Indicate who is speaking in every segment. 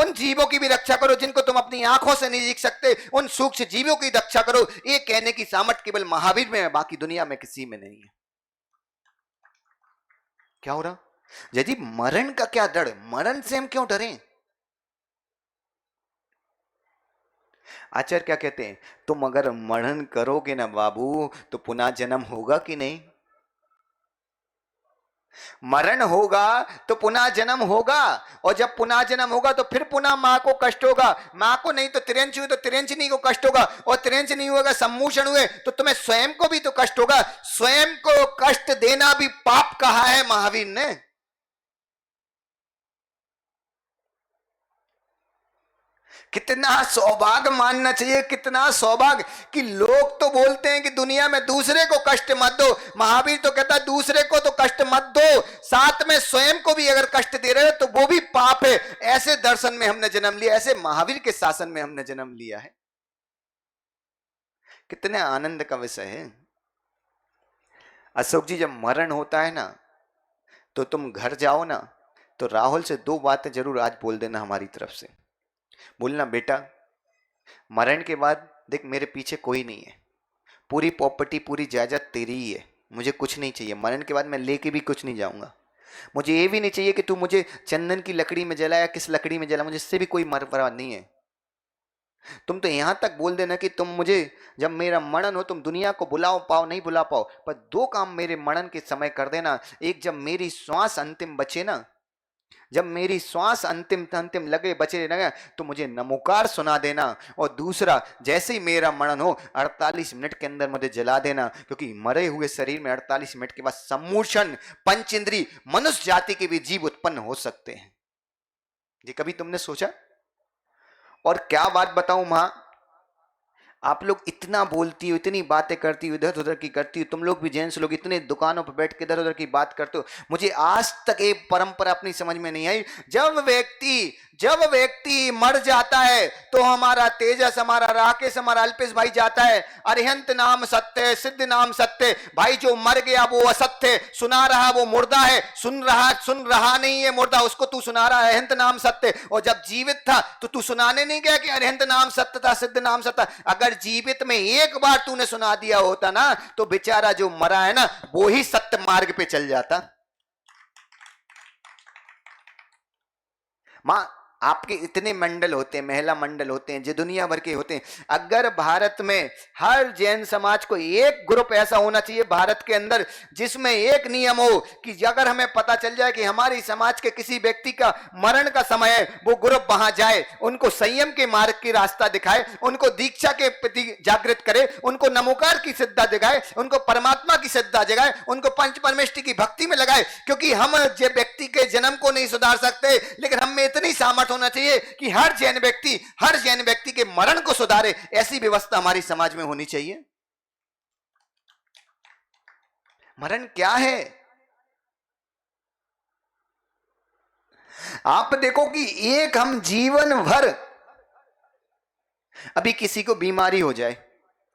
Speaker 1: उन जीवों की भी रक्षा करो जिनको तुम अपनी आंखों से नहीं देख सकते, उन सूक्ष्म जीवों की रक्षा करो। ये कहने की सामर्थ्य केवल महावीर में है, बाकी दुनिया में किसी में नहीं है। क्या हो रहा जय मरण का क्या डर? मरण से हम क्यों डरें? आचार्य क्या कहते हैं, तुम अगर मरण करोगे ना बाबू तो पुनः जन्म होगा कि नहीं? मरण होगा तो पुनः जन्म होगा, और जब पुनः जन्म होगा तो फिर पुनः मां को कष्ट होगा, मां को नहीं तो तिरंज हुए तो तिरंजनी को कष्ट होगा, और तिरंज नहीं होगा सम्मोषण हुए तो तुम्हें स्वयं को भी तो कष्ट होगा। स्वयं को कष्ट देना भी पाप कहा है महावीर ने। कितना सौभाग्य मानना चाहिए, कितना सौभाग्य कि लोग तो बोलते हैं कि दुनिया में दूसरे को कष्ट मत दो, महावीर तो कहता है दूसरे को तो कष्ट मत दो, साथ में स्वयं को भी अगर कष्ट दे रहे हो तो वो भी पाप है। ऐसे दर्शन में हमने जन्म लिया, ऐसे महावीर के शासन में हमने जन्म लिया है। कितने आनंद का विषय है। अशोक जी, जब मरण होता है ना तो तुम घर जाओ ना तो राहुल से 2 बातें जरूर आज बोल देना हमारी तरफ से। बोलना, बेटा मरण के बाद देख मेरे पीछे कोई नहीं है, पूरी प्रॉपर्टी पूरी जायदाद तेरी ही है, मुझे कुछ नहीं चाहिए, मरण के बाद मैं लेके भी कुछ नहीं जाऊंगा। मुझे ये भी नहीं चाहिए कि तू मुझे चंदन की लकड़ी में जला या किस लकड़ी में जला, मुझे इससे भी कोई मरपरवाह नहीं है। तुम तो यहां तक बोल देना कि तुम मुझे जब मेरा मरण हो तुम दुनिया को बुलाओ पाओ नहीं बुला पाओ, पर 2 काम मेरे मरण के समय कर देना। एक, जब मेरी श्वास अंतिम बचे ना, जब मेरी श्वास अंतिम अंतिम लगे बचे लगे तो मुझे नमोकार सुना देना, और दूसरा जैसे ही मेरा मरण हो 48 मिनट के अंदर मुझे जला देना, क्योंकि मरे हुए शरीर में 48 मिनट के बाद सम्मोषण पंच इंद्री मनुष्य जाति के भी जीव उत्पन्न हो सकते हैं। ये कभी तुमने सोचा? और क्या बात बताऊं मां, आप लोग इतना बोलती हो, इतनी बातें करती हो, इधर उधर की करती हो, तुम लोग भी जेंट्स लोग इतने दुकानों पर बैठ के इधर उधर की बात करते हो, मुझे आज तक एक परंपरा अपनी समझ में नहीं आई। जब व्यक्ति मर जाता है तो हमारा तेजस, हमारा राकेश, हमारा अल्पेश भाई जाता है, अरिहंत नाम सत्य, सिद्ध नाम सत्य। भाई जो मर गया वो असत्य, सुना रहा वो मुर्दा है, सुन रहा नहीं है मुर्दा, उसको तू सुना रहा है अरिहंत नाम सत्य। और जब जीवित था तो तू सुनाने नहीं गया कि अरिहंत नाम सत्य था, सिद्ध नाम सत्य। अगर जीवित में एक बार तूने सुना दिया होता ना तो बेचारा जो मरा है ना वो ही सत्य मार्ग पे चल जाता। मां, आपके इतने मंडल होते हैं, महिला मंडल होते हैं जो दुनिया भर के होते हैं, अगर भारत में हर जैन समाज को एक ग्रुप ऐसा होना चाहिए भारत के अंदर जिसमें एक नियम हो कि अगर हमें पता चल जाए कि हमारी समाज के किसी व्यक्ति का मरण का समय है, वो ग्रुप वहां जाए, उनको संयम के मार्ग की रास्ता दिखाए, उनको दीक्षा के प्रति जागृत करे, उनको नमोकार की श्रद्धा दिखाए, उनको परमात्मा की श्रद्धा जगाए, उनको पंच परमेष्टि की भक्ति में लगाए। क्योंकि हम व्यक्ति के जन्म को नहीं सुधार सकते, लेकिन हम में इतनी सामर्थ्य होना चाहिए कि हर जैन व्यक्ति के मरण को सुधारे, ऐसी व्यवस्था हमारी समाज में होनी चाहिए। मरण क्या है? आप देखो कि एक हम जीवन भर, अभी किसी को बीमारी हो जाए,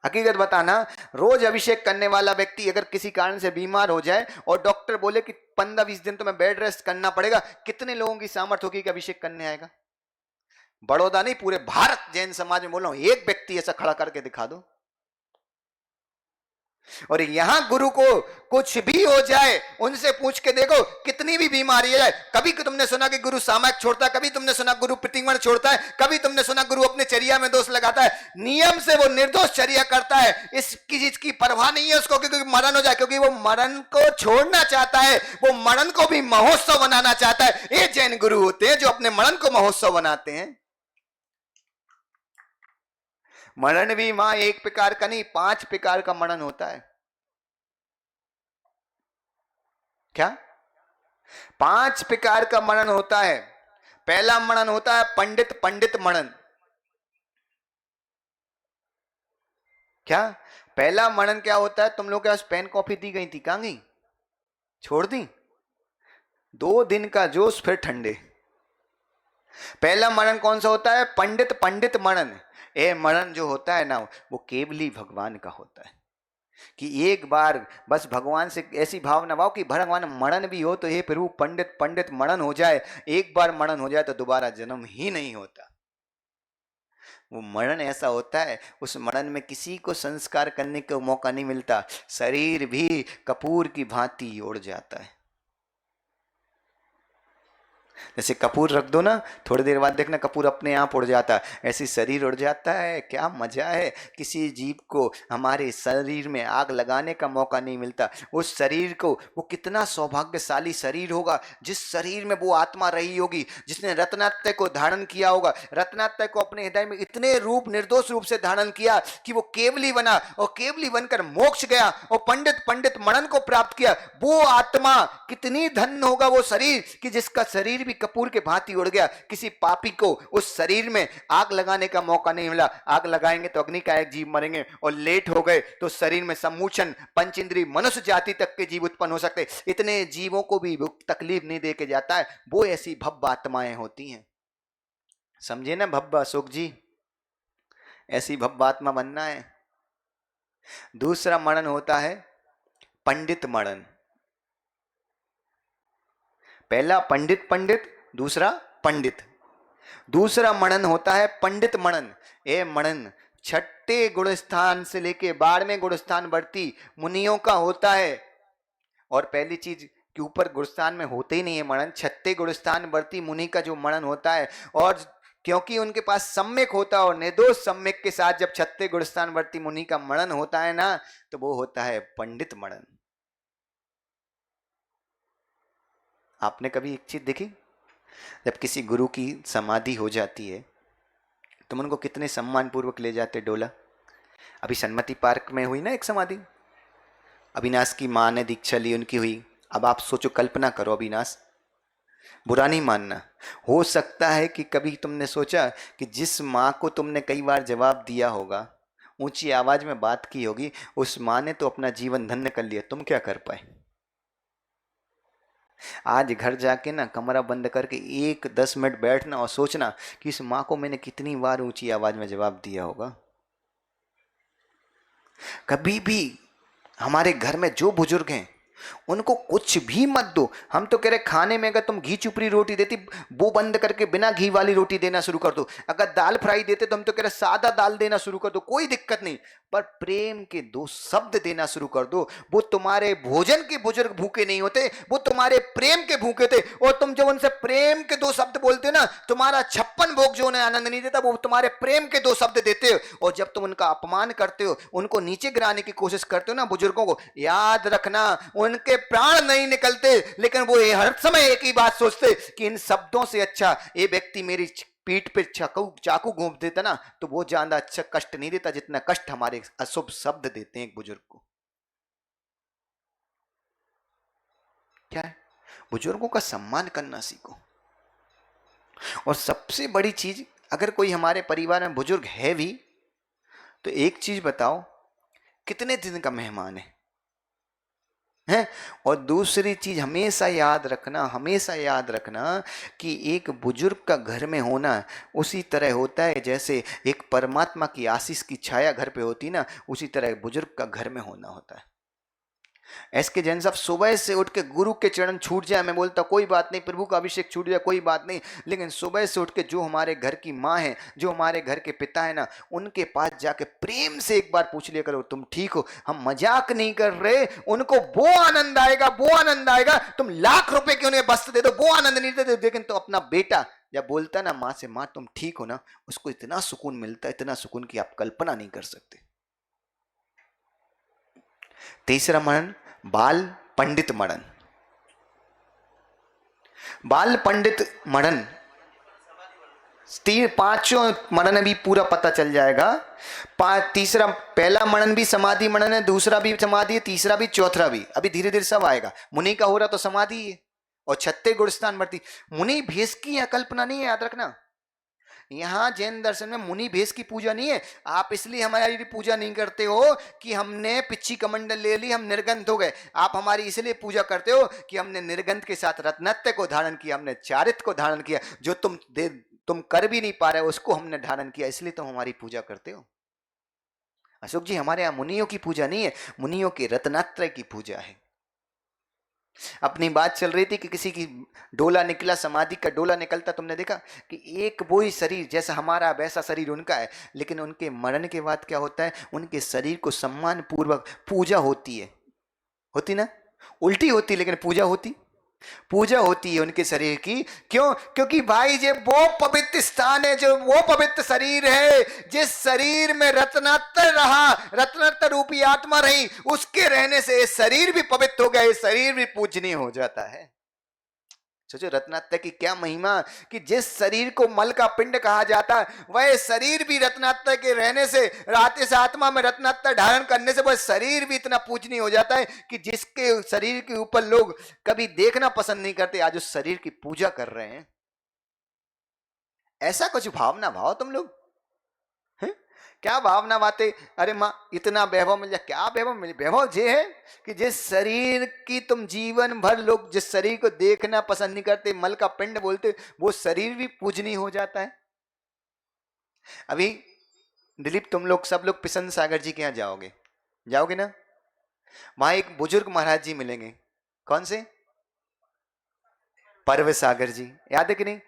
Speaker 1: हकीकत बताना, रोज अभिषेक करने वाला व्यक्ति अगर किसी कारण से बीमार हो जाए और डॉक्टर बोले कि 15-20 दिन तुम्हें बेड रेस्ट करना पड़ेगा, कितने लोगों की सामर्थ्य होगी कि अभिषेक करने आएगा? बड़ौदा नहीं, पूरे भारत जैन समाज में बोल रहा हूं, एक व्यक्ति ऐसा खड़ा करके दिखा दो। और यहां गुरु को कुछ भी हो जाए, उनसे पूछ के देखो कितनी भी बीमारी है, कभी तुमने सुना कि गुरु सामयिक छोड़ता है, कभी तुमने सुना गुरु प्रतिमण छोड़ता है, कभी तुमने सुना गुरु अपने चर्या में दोष लगाता है? नियम से वो निर्दोष चर्या करता है, इसकी चीज की परवाह नहीं है उसको क्योंकि मरण हो जाए, क्योंकि वो मरण को छोड़ना चाहता है, वो मरण को भी महोत्सव बनाना चाहता है। ये जैन गुरु होते हैं जो अपने मरण को महोत्सव बनाते हैं। मरण भी मां एक प्रकार का नहीं, 5 प्रकार का मरण होता है। क्या? 5 प्रकार का मरण होता है। पहला मरण होता है पंडित मरण। क्या पहला मरण क्या होता है? तुम लोग के पास पेन कॉफी दी गई थी, कहां गई? छोड़ दी? 2 दिन का जोश फिर ठंडे। पहला मरण कौन सा होता है? पंडित मरण। ये मरण जो होता है ना वो केवली भगवान का होता है। कि एक बार बस भगवान से ऐसी भावना भाव कि भगवान मरण भी हो तो हे प्रभु पंडित पंडित मरण हो जाए, एक बार मरण हो जाए तो दोबारा जन्म ही नहीं होता। वो मरण ऐसा होता है, उस मरण में किसी को संस्कार करने का मौका नहीं मिलता, शरीर भी कपूर की भांति उड़ जाता है। जैसे कपूर रख दो ना, थोड़ी देर बाद देखना कपूर अपने आप उड़ जाता है, ऐसे शरीर उड़ जाता है। क्या मजा है, किसी जीव को हमारे शरीर में आग लगाने का मौका नहीं मिलता। उस शरीर को, वो कितना सौभाग्यशाली शरीर होगा जिस शरीर में वो आत्मा रही होगी, जिसने रत्नात्रय को धारण किया होगा। रत्नात्रय को अपने हृदय में इतने रूप, निर्दोष रूप से धारण किया कि वो केवली बना, और केवली बनकर मोक्ष गया और पंडित पंडित मरण को प्राप्त किया। वो आत्मा कितनी धन्य होगा वो शरीर कि जिसका शरीर भी कपूर के भांति उड़ गया। किसी पापी को उस शरीर में आग लगाने का मौका नहीं मिला। आग लगाएंगे तो अग्नि का एक जीव मरेंगे, और लेट हो गए तो शरीर में सम्मोचन, पंचेंद्रिय, मनुष्य जाति तक के जीव उत्पन्न हो सकते। इतने जीवों को भी तकलीफ नहीं दे के जाता है। वो ऐसी भव्य आत्माएं होती हैं, समझे ना भव्य अशोक जी, ऐसी भव्य आत्मा बनना है। दूसरा मरण होता है पंडित मरण। पहला पंडित पंडित, दूसरा पंडित। दूसरा मरण होता है पंडित मरण। ए मरण छठे गुणस्थान से लेके 12वें गुणस्थान बढ़ती मुनियों का होता है। और पहली चीज के ऊपर गुणस्थान में होते ही नहीं है मरण, छठे गुणस्थान बढ़ती मुनि का जो मरण होता है। और क्योंकि उनके पास सम्यक होता है, और निर्दोष सम्यक के साथ जब छठे गुणस्थान बढ़ती मुनि का मरण होता है ना, तो वो होता है पंडित मरण। आपने कभी एक चीज देखी, जब किसी गुरु की समाधि हो जाती है तुम उनको कितने सम्मान पूर्वक ले जाते डोला। अभी सन्मति पार्क में हुई ना एक समाधि, अविनाश की माँ ने दीक्षा ली, उनकी हुई। अब आप सोचो, कल्पना करो अविनाश, बुरा नहीं मानना, हो सकता है कि कभी तुमने सोचा कि जिस माँ को तुमने कई बार जवाब दिया होगा, ऊंची आवाज में बात की होगी, उस माँ ने तो अपना जीवन धन्य कर लिया, तुम क्या कर पाए। आज घर जाके ना कमरा बंद करके 10 मिनट बैठना और सोचना कि इस माँ को मैंने कितनी बार ऊंची आवाज में जवाब दिया होगा। कभी भी हमारे घर में जो बुजुर्ग हैं उनको कुछ भी मत दो। हम तो कह रहे खाने में अगर तुम घी चुपड़ी रोटी देती, वो बंद करके बिना घी वाली रोटी देना शुरू कर दो। अगर दाल फ्राई देते तो हम तो कह रहे सादा दाल देना शुरू कर दो, कोई दिक्कत नहीं, पर प्रेम के 2 शब्द देना शुरू कर दो। वो तुम्हारे भोजन के बुजुर्ग भूखे नहीं होते, वो तुम्हारे प्रेम के भूखे थे। और तुम जब उनसे प्रेम के 2 शब्द बोलते हो ना, तुम्हारा 56 भोग जो उन्हें आनंद नहीं देता, वो तुम्हारे प्रेम के 2 शब्द देते हो। और जब तुम उनका अपमान करते हो, उनको नीचे गिराने की कोशिश करते हो ना बुजुर्गों को, याद रखना उनके प्राण नहीं निकलते, लेकिन वो हर समय एक ही बात सोचते कि इन शब्दों से अच्छा ये व्यक्ति मेरी पीठ पे चाकू घोंप देता ना, तो वो ज्यादा अच्छा कष्ट नहीं देता जितना कष्ट हमारे अशुभ शब्द देते हैं एक बुजुर्ग को। क्या है, बुजुर्गों का सम्मान करना सीखो। और सबसे बड़ी चीज, अगर कोई हमारे परिवार में बुजुर्ग है भी, तो एक चीज बताओ, कितने दिन का मेहमान है। और दूसरी चीज हमेशा याद रखना, हमेशा याद रखना कि एक बुजुर्ग का घर में होना उसी तरह होता है जैसे एक परमात्मा की आशीष की छाया घर पे होती ना, उसी तरह बुजुर्ग का घर में होना होता है। एसके जैन साहब सुबह से उठ के गुरु के चरण छूट जाए, मैं बोलता कोई बात नहीं, प्रभु का अभिषेक छूट जाए कोई बात नहीं, लेकिन सुबह से उठ के जो हमारे घर की माँ है, जो हमारे घर के पिता है ना, उनके पास जाके प्रेम से एक बार पूछ लिया करो तुम ठीक हो। हम मजाक नहीं कर रहे, उनको वो आनंद आएगा, वो आनंद आएगा। तुम लाख रुपए के उन्हें वस्त्र दे दो, वो आनंद नहीं देते, लेकिन तो अपना बेटा जब बोलता ना माँ से, माँ तुम ठीक हो ना, उसको इतना सुकून मिलता है, इतना सुकून की आप कल्पना नहीं कर सकते। तीसरा मरण बाल पंडित मरण। बाल पंडित मरण, पांचों मरण भी पूरा पता चल जाएगा। तीसरा, पहला मरण भी समाधि मरण है, दूसरा भी समाधि है, तीसरा भी, चौथा भी, अभी धीरे धीरे सब आएगा। मुनि का हो रहा तो समाधि है, और छत्ते गुणस्थान बढ़ती। मुनि भेष की कल्पना नहीं है, याद रखना। यहाँ जैन दर्शन में मुनि भेष की पूजा नहीं है। आप इसलिए हमारी पूजा नहीं करते हो कि हमने पिच्ची कमंडल ले ली, हम निर्गंध हो गए। आप हमारी इसलिए पूजा करते हो कि हमने निर्गंध के साथ रत्नत्य को धारण किया, हमने चारित्र को धारण किया, जो तुम कर भी नहीं पा रहे हो उसको हमने धारण किया, इसलिए तुम हमारी पूजा करते हो। अशोक जी हमारे यहाँ मुनियों की पूजा नहीं है, मुनियों के रत्नात्रय की पूजा है। अपनी बात चल रही थी कि किसी की डोला निकला, समाधि का डोला निकलता, तुमने देखा कि एक वो ही शरीर जैसा हमारा वैसा शरीर उनका है, लेकिन उनके मरण के बाद क्या होता है, उनके शरीर को सम्मान पूर्वक पूजा होती है, होती ना, उल्टी होती लेकिन पूजा होती, पूजा होती है उनके शरीर की। क्यों? क्योंकि भाई ये वो पवित्र स्थान है, जो वो पवित्र शरीर है जिस शरीर में रत्नात्तर रहा, रत्नात्तर रूपी आत्मा रही, उसके रहने से ये शरीर भी पवित्र हो गया, ये शरीर भी पूजनीय हो जाता है। सोचो रत्नात्तर की क्या महिमा, कि जिस शरीर को मल का पिंड कहा जाता है, वह शरीर भी रत्नात्तर के रहने से, रात इस आत्मा में रत्नात्तर धारण करने से वह शरीर भी इतना पूजनीय हो जाता है कि जिसके शरीर के ऊपर लोग कभी देखना पसंद नहीं करते, आज उस शरीर की पूजा कर रहे हैं। ऐसा कुछ भावना भाव तुम लोग, क्या भावना बातें। अरे माँ इतना वैभव मिल जाए, क्या वैभव मिले, वैभव ये है कि जिस शरीर की तुम जीवन भर लोग जिस शरीर को देखना पसंद नहीं करते, मल का पिंड बोलते, वो शरीर भी पूजनीय हो जाता है। अभी दिलीप तुम लोग सब लोग पिसन सागर जी के यहाँ जाओगे, जाओगे ना, वहां एक बुजुर्ग महाराज जी मिलेंगे। कौन से? पर्व सागर जी, याद है कि नहीं?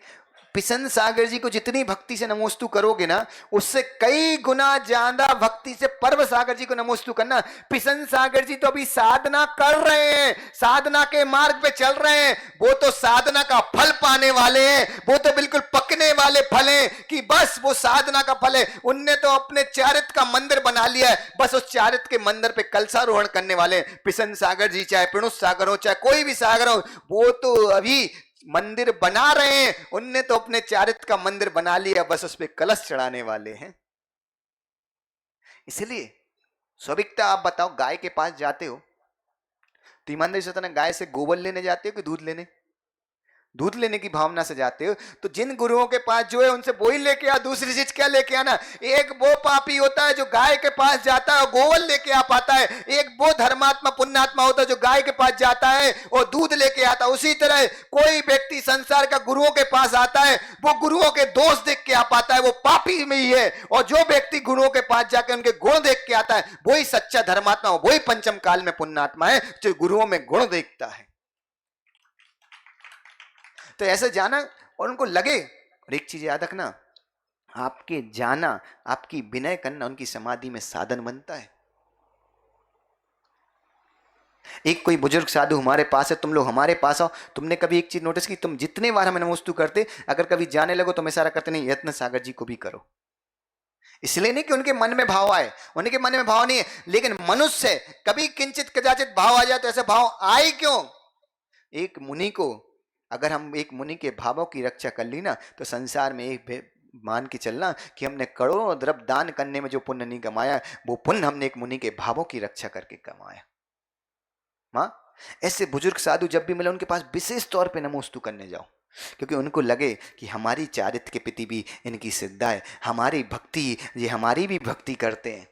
Speaker 1: पिसन सागर जी को जितनी भक्ति से नमोस्तु करोगे ना, उससे कई गुना ज्यादा भक्ति से पर्व सागर जी को नमोस्तु करना। पिसन सागर जी तो अभी साधना कर रहे हैं, साधना के मार्ग पे चल रहे हैं, वो तो साधना का फल पाने वाले हैं, वो तो बिल्कुल पकने वाले फल हैं कि बस वो साधना का फल है। उनने तो अपने चारित्र का मंदिर बना लिया है, बस उस चारित्र के मंदिर पे कलशारोहण करने वाले पिसन सागर जी, चाहे पिणुस सागर हो चाहे कोई भी सागर हो, वो तो अभी मंदिर बना रहे हैं। उनने तो अपने चारित्र का मंदिर बना लिया, बस उस पर कलश चढ़ाने वाले हैं। इसलिए स्वाभाविकता, आप बताओ गाय के पास जाते हो तो ईमानदारी से बताना, गाय से गोबर लेने जाते हो कि दूध लेने? दूध लेने की भावना से जाते हो। तो जिन गुरुओं के पास जो है उनसे वही लेके आ, दूसरी चीज क्या लेके आना। एक वो पापी होता है जो गाय के पास जाता है और गोबर लेके आ पाता है, एक वो धर्मात्मा पुण्यात्मा होता है जो गाय के पास जाता है और दूध लेके आता है। उसी तरह कोई व्यक्ति संसार का गुरुओं के पास आता है, वो गुरुओं के दोष देख के आ पाता है, वो पापी में ही है। और जो व्यक्ति गुरुओं के पास जाकर उनके गुण देख के आता है, वही सच्चा धर्मात्मा, वही पंचम काल में पुण्यात्मा है जो गुरुओं में गुण देखता है। तो ऐसे जाना और उनको लगे। और एक चीज याद रखना, आपके जाना, आपकी विनय करना उनकी समाधि में साधन बनता है। एक कोई बुजुर्ग साधु हमारे पास है, तुम लोग हमारे पास आओ, तुमने कभी एक चीज नोटिस की, तुम जितने बार हमें नमोस्तु करते, अगर कभी जाने लगो तो मैं सारा करते नहीं, यत्न सागर जी को भी करो। इसलिए नहीं कि उनके मन में भाव आए, उनके मन में भाव नहीं है, लेकिन मनुष्य कभी किंचित कदाचित भाव आ जाए तो ऐसा भाव आए क्यों? एक मुनि को, अगर हम एक मुनि के भावों की रक्षा कर ली ना, तो संसार में एक मान के चलना कि हमने करोड़ों द्रव्य दान करने में जो पुण्य नहीं कमाया, वो पुण्य हमने एक मुनि के भावों की रक्षा करके कमाया। माँ ऐसे बुजुर्ग साधु जब भी मिले उनके पास विशेष तौर पे नमोस्तु करने जाओ, क्योंकि उनको लगे कि हमारी चारित्र के प्रति भी इनकी श्रद्धा है, हमारी भक्ति, ये हमारी भी भक्ति करते हैं।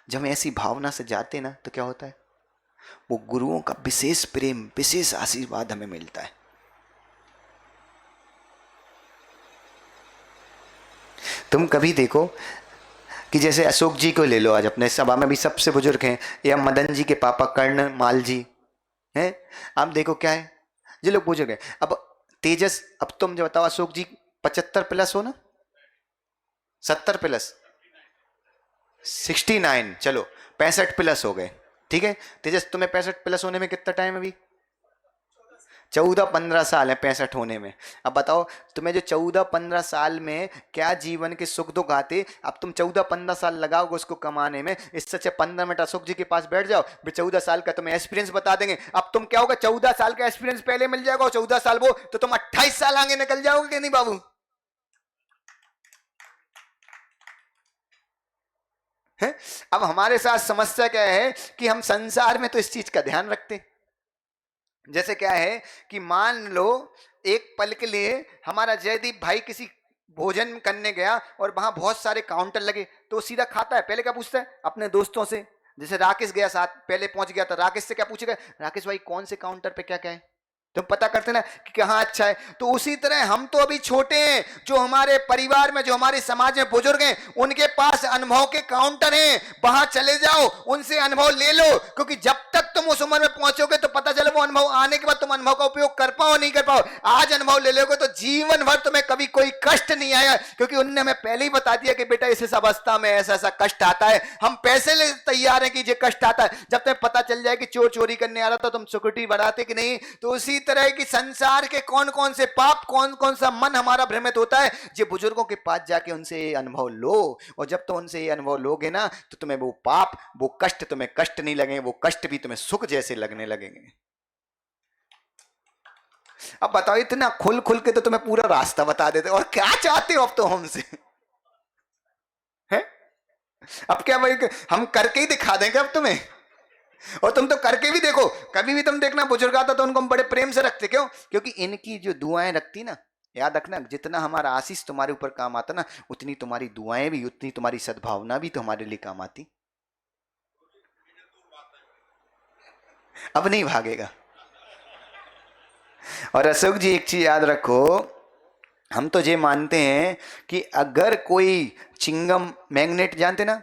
Speaker 1: जब हम ऐसी भावना से जाते ना तो क्या होता है, वो गुरुओं का विशेष प्रेम, विशेष आशीर्वाद हमें मिलता है। तुम कभी देखो कि जैसे अशोक जी को ले लो, आज अपने सभा में भी सबसे बुजुर्ग हैं, या मदन जी के पापा कर्ण माल जी हैं, आप देखो क्या है, ये लोग बुजुर्ग हैं। अब तेजस, अब तुम जो बताओ, अशोक जी 75 प्लस हो ना, 70 प्लस, 69, चलो 65 प्लस हो गए, ठीक है। तेजस तुम्हें 65 प्लस होने में कितना टाइम अभी? 14-15 साल है 65 होने में। अब बताओ तुम्हें जो 14-15 साल में क्या जीवन के सुख दुख आते, अब तुम 14-15 साल लगाओगे उसको कमाने में, इससे अच्छा 15 मिनट अशोक जी के पास बैठ जाओ, फिर 14 साल का तुम्हें एक्सपीरियंस बता देंगे। अब तुम क्या होगा, 14 साल का एक्सपीरियंस पहले मिल जाएगा और 14 साल वो, तो तुम 28 साल आगे निकल जाओगे कि नहीं बाबू? है? अब हमारे साथ समस्या क्या है कि हम संसार में तो इस चीज का ध्यान रखते हैं। जैसे क्या है कि मान लो एक पल के लिए हमारा जयदीप भाई किसी भोजन करने गया और वहां बहुत सारे काउंटर लगे, तो वो सीधा खाता है, पहले क्या पूछता है अपने दोस्तों से। जैसे राकेश गया साथ, पहले पहुंच गया था, राकेश से क्या पूछेगा, राकेश भाई कौन से काउंटर पे क्या क्या है, तो पता करते ना कि कहाँ अच्छा है। तो उसी तरह हम तो अभी छोटे हैं, जो हमारे परिवार में, जो हमारे समाज में बुजुर्ग हैं, उनके पास अनुभव के काउंटर हैं, वहां चले जाओ, उनसे अनुभव ले लो, क्योंकि जब तक तुम उस उम्र में पहुंचोगे तो पता चले वो अनुभव आने के बाद तुम अनुभव का उपयोग कर पाओ नहीं कर पाओ। आज अनुभव ले लोगे तो जीवन भर तुम्हें कभी कोई कष्ट नहीं आएगा, क्योंकि उनने हमें पहले ही बता दिया कि बेटा इस अवस्था में ऐसा ऐसा कष्ट आता है। हम पैसे ले तैयार है कि ये कष्ट आता है, जब तक पता चल जाए कि चोर चोरी करने आ रहा था तुम सिक्योरिटी बढ़ाते कि नहीं। तो उसी तरह की संसार के कौन कौन से पाप, कौन कौन सा मन हमारा भ्रमित होता है, जो बुजुर्गों के पास जाके उनसे ये अनुभव लो। और जब तो उनसे ये अनुभव लोगे ना, तो तुम्हें वो पाप, वो कष्ट तुम्हें कष्ट नहीं लगेंगे, वो कष्ट भी तुम्हें सुख जैसे लगने लगेंगे। अब बताओ, इतना खुल खुल के तो तुम्हें पूरा रास्ता बता देते, और क्या चाहते हो अब तो हमसे, है? अब क्या भाई, हम करके ही दिखा देंगे अब तुम्हें। और तुम तो करके भी देखो, कभी भी तुम देखना बुजुर्ग आता तो उनको हम बड़े प्रेम से रखते, क्यों? क्योंकि इनकी जो दुआएं रखती ना, याद रखना, जितना हमारा आशीष तुम्हारे ऊपर काम आता ना, उतनी तुम्हारी दुआएं भी, उतनी तुम्हारी सद्भावना भी तो हमारे लिए काम आती। अब नहीं भागेगा। और अशोक जी एक चीज याद रखो, हम तो ये मानते हैं कि अगर कोई चिंगम मैग्नेट, जानते ना,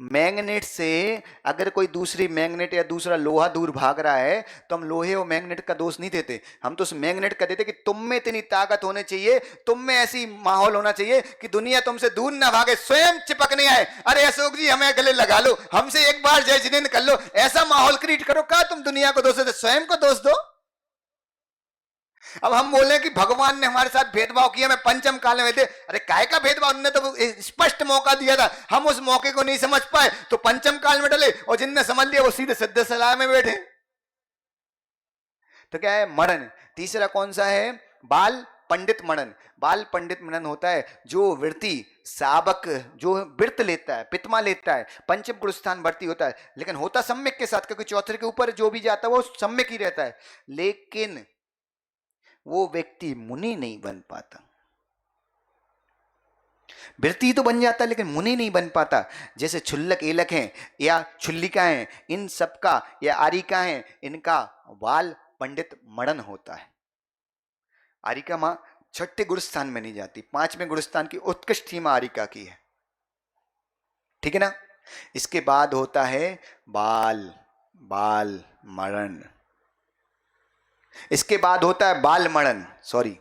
Speaker 1: मैग्नेट से अगर कोई दूसरी मैग्नेट या दूसरा लोहा दूर भाग रहा है, तो हम लोहे और मैग्नेट का दोष नहीं देते, हम तो उस मैग्नेट का देते कि तुम में इतनी ताकत होनी चाहिए, तुम में ऐसी माहौल होना चाहिए कि दुनिया तुमसे दूर ना भागे, स्वयं चिपकने आए। अरे अशोक जी हमें गले लगा लो, हमसे एक बार जय जिनेंद्र कर लो, ऐसा माहौल क्रिएट करो। क्या तुम दुनिया को दोष देते, स्वयं को दोष दो। अब हम बोले कि भगवान ने हमारे साथ भेदभाव किया, मैं पंचम काल में थे। अरे काय का भेदभाव, उन्होंने तो स्पष्ट मौका दिया था, हम उस मौके को नहीं समझ पाए तो पंचम काल में डले, और जिनने समझ लिया वो सीधे सिद्ध सलाह में बैठे। तो क्या है? मरण। तीसरा कौन सा है? बाल पंडित मरण। बाल पंडित मरण होता है जो वृत्ति साबक, जो वृत्त लेता है, पितमा लेता है, पंचम गुरुस्थान भर्ती होता है, लेकिन होता सम्यक के साथ, क्योंकि चौथे के ऊपर जो भी जाता है वो सम्यक ही रहता है, लेकिन वो व्यक्ति मुनि नहीं बन पाता। वृत्ति तो बन जाता है लेकिन मुनि नहीं बन पाता। जैसे छुल्लक एलक हैं या छुल्लिका हैं, इन सबका, या आरिका हैं, इनका बाल पंडित मरण होता है। आरिका मां छठे गुरुस्थान में नहीं जाती, पांचवें गुरुस्थान की उत्कृष्ट सीमा आरिका की है, ठीक है ना। इसके बाद होता है बाल, बाल मरण। इसके बाद होता है बाल मरण, सॉरी।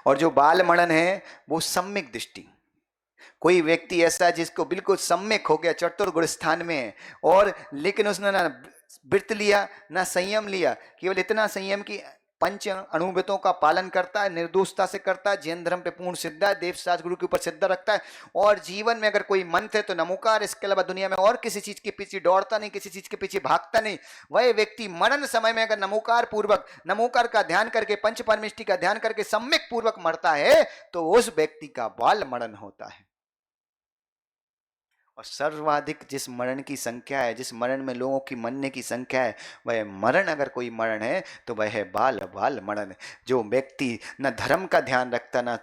Speaker 1: और जो बाल मरण है वो सम्यक दृष्टि। कोई व्यक्ति ऐसा है जिसको बिल्कुल सम्यक हो गया, चतुर्गुण स्थान में है, और लेकिन उसने ना व्रत लिया ना संयम लिया, केवल इतना संयम कि पंच अणुव्रतों का पालन करता है, निर्दोषता से करता है, जैन धर्म पे पूर्ण सिद्ध है, देवशास्त्र गुरु के ऊपर सिद्ध रखता है, और जीवन में अगर कोई मंत्र है तो नमोकार, इसके अलावा दुनिया में और किसी चीज के पीछे दौड़ता नहीं, किसी चीज के पीछे भागता नहीं। वह व्यक्ति मरण समय में अगर नमोकार पूर्वक, नमोकार का ध्यान करके, पंच परमिष्टि का ध्यान करके सम्यक पूर्वक मरता है, तो उस व्यक्ति का बाल मरण होता है। और सर्वाधिक जिस मरण की संख्या है, जिस मरण में लोगों की मरने की संख्या है, वह मरण, अगर कोई मरण है तो वह है बाल बाल मरण। जो व्यक्ति न धर्म का ध्यान रखता, न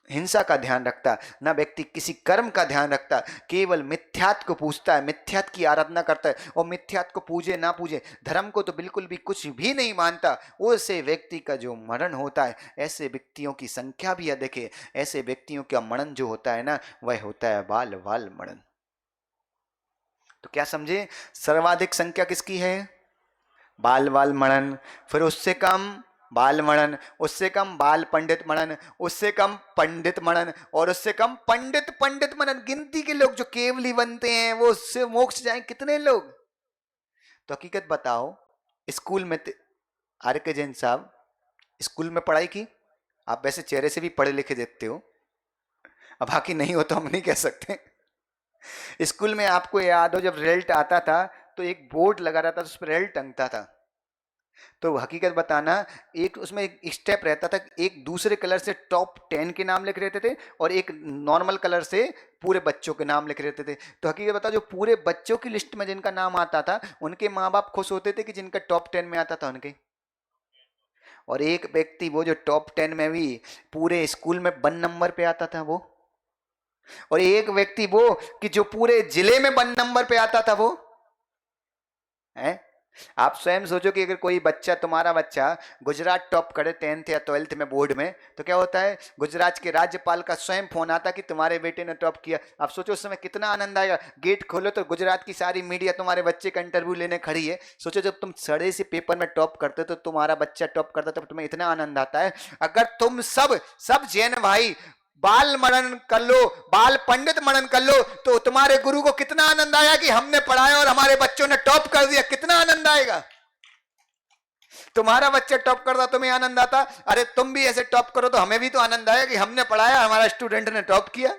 Speaker 1: हिंसा का ध्यान रखता, न व्यक्ति किसी कर्म का ध्यान रखता, केवल मिथ्यात्व को पूजता है, मिथ्यात्व की आराधना करता है, और मिथ्यात्व को पूजे ना पूजे, धर्म को तो बिल्कुल भी कुछ भी नहीं मानता, उसे व्यक्ति का जो मरण होता है, ऐसे व्यक्तियों की संख्या भी अधिक है। ऐसे व्यक्तियों का मरण जो होता है ना, वह होता है बाल बाल मरण। तो क्या समझे, सर्वाधिक संख्या किसकी है? बाल बाल मरण। फिर उससे कम बाल मरण, उससे कम बाल पंडित मरण, उससे कम पंडित मरण, और उससे कम पंडित पंडित मरण। गिनती के लोग जो केवली बनते हैं वो उससे मोक्ष जाए कितने लोग? तो हकीकत बताओ, स्कूल में आर के जैन साहब स्कूल में पढ़ाई की, आप वैसे चेहरे से भी पढ़े लिखे देखते हो, अब बाकी नहीं हो तो हम नहीं कह सकते। स्कूल में आपको याद हो जब रिजल्ट आता था तो एक बोर्ड लगा रहता था, उस पर रिजल्ट टंगता था। तो हकीकत बताना, एक उसमें एक स्टेप रहता था, एक दूसरे कलर से टॉप 10 के नाम लिख रहते थे, और एक नॉर्मल कलर से पूरे बच्चों के नाम लिख रहते थे। तो हकीकत बता, जो पूरे बच्चों की लिस्ट में जिनका नाम आता था, उनके माँ बाप खुश होते थे कि जिनका टॉप 10 में आता था उनके। और एक व्यक्ति वो जो टॉप 10 में भी पूरे स्कूल में 1 नंबर पे आता था वो, और एक व्यक्ति वो कि जो पूरे जिले में 1 नंबर पे आता था वो है। आप स्वयं सोचो कि अगर कोई बच्चा, तुम्हारा बच्चा गुजरात टॉप करे 10th या 12th में बोर्ड में, तो क्या होता है, गुजरात के राज्यपाल का स्वयं फोन आता कि तुम्हारे बेटे ने टॉप किया। आप सोचो उस समय कितना आनंद आएगा। गेट खोलो तो गुजरात की सारी मीडिया तुम्हारे बच्चे का इंटरव्यू लेने खड़ी है। सोचो जब तुम सड़े से पेपर में टॉप करते तो तुम्हारा बच्चा टॉप करता, तब तुम्हें इतना आनंद आता है। अगर तुम सब जैन भाई बाल मनन कर लो, बाल पंडित मनन कर लो, तो तुम्हारे गुरु को कितना आनंद आया कि हमने पढ़ाया और हमारे बच्चों ने टॉप कर दिया। कितना आनंद आएगा। तुम्हारा बच्चा टॉप करता तुम्हें आनंद आता, अरे तुम भी ऐसे टॉप करो तो हमें भी तो आनंद आया कि हमने पढ़ाया, हमारा स्टूडेंट ने टॉप किया।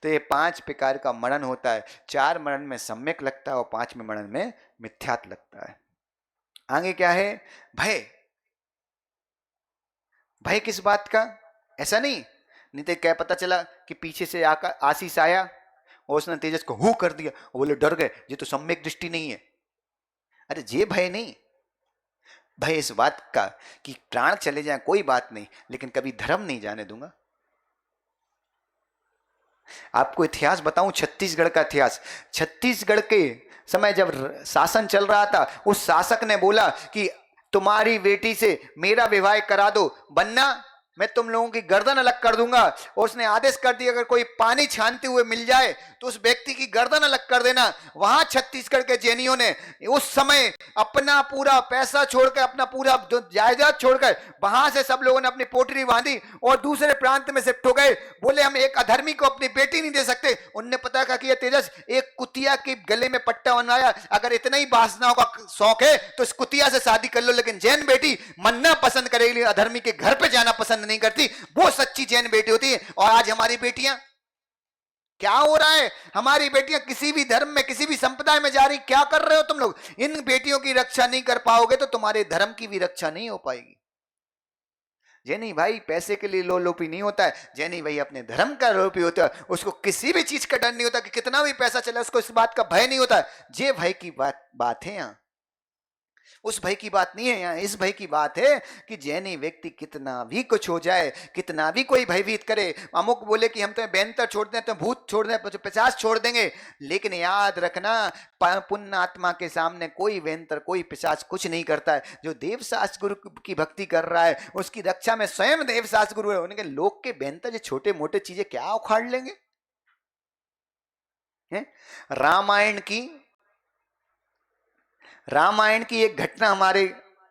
Speaker 1: तो ये 5 प्रकार का मनन होता है। 4 मनन में सम्यक लगता है और 5वें मनन में मिथ्यात लगता है। आगे क्या है, भय। भय किस बात का, ऐसा नहीं तो क्या पता चला कि पीछे से आकर आशीष आया और उसने तेजस को हु कर दिया, वो बोले डर गए, ये तो सम्यक दृष्टि नहीं है। अरे ये भय नहीं, भय इस बात का कि प्राण चले जाए कोई बात नहीं, लेकिन कभी धर्म नहीं जाने दूंगा। आपको इतिहास बताऊं, छत्तीसगढ़ का इतिहास। छत्तीसगढ़ के समय जब शासन चल रहा था, उस शासक ने बोला कि तुम्हारी बेटी से मेरा विवाह करा दो, वरना मैं तुम लोगों की गर्दन अलग कर दूंगा। और उसने आदेश कर दिया अगर कोई पानी छानते हुए मिल जाए तो उस व्यक्ति की गर्दन अलग कर देना। वहां छत्तीसगढ़ के जैनियों ने उस समय अपना पूरा पैसा छोड़कर, अपना पूरा जायदाद छोड़कर वहां से सब लोगों ने अपनी पोटरी बांधी और दूसरे प्रांत में शिफ्ट हो गए। बोले हम एक अधर्मी को अपनी बेटी नहीं दे सकते। उनने पता क्या किया, तेजस एक कुतिया के गले में पट्टा बनवाया, अगर इतना ही वासनाओं का शौक है तो इस कुतिया से शादी कर लो। लेकिन जैन बेटी मरना पसंद करेगी, अधर्मी के घर पे जाना पसंद नहीं करती, वो सच्ची जैन बेटी होती है। और आज हमारी बेटियां क्या हो रहा है, हमारी बेटियां किसी भी धर्म में, किसी भी संप्रदाय में जा रही, क्या कर रहे हो तुम लोग। इन बेटियों की रक्षा नहीं कर पाओगे तो तुम्हारे धर्म की भी रक्षा नहीं हो पाएगी। जैनी भाई पैसे के लिए लोलुपी नहीं होता है, जैनी भाई अपने धर्म का लोलुपी होता है। उसको किसी भी चीज का डर नहीं होता कि कितना भी पैसा चले, उसको इस बात का भय नहीं होता है। ये भय की बात है यहाँ, उस भय की बात नहीं है यहाँ। इस भय की बात है कि जैनी व्यक्ति कितना भी कुछ हो जाए, कितना भी कोई भयभीत करे, अमुक बोले कि हम तुम्हें बेंतर छोड़ दें, तुम्हें भूत छोड़ दें, 50 छोड़ देंगे, लेकिन याद रखना पुण्य आत्मा के सामने कोई बेंतर, कोई पिशाच कुछ नहीं करता है। जो देवशास्त्र गुरु की भक्ति कर रहा है उसकी रक्षा में स्वयं देवशास्त्र गुरु है। उनके लोग के बेंतर जो छोटे मोटे चीजें क्या उखाड़ लेंगे। रामायण की एक घटना हमारे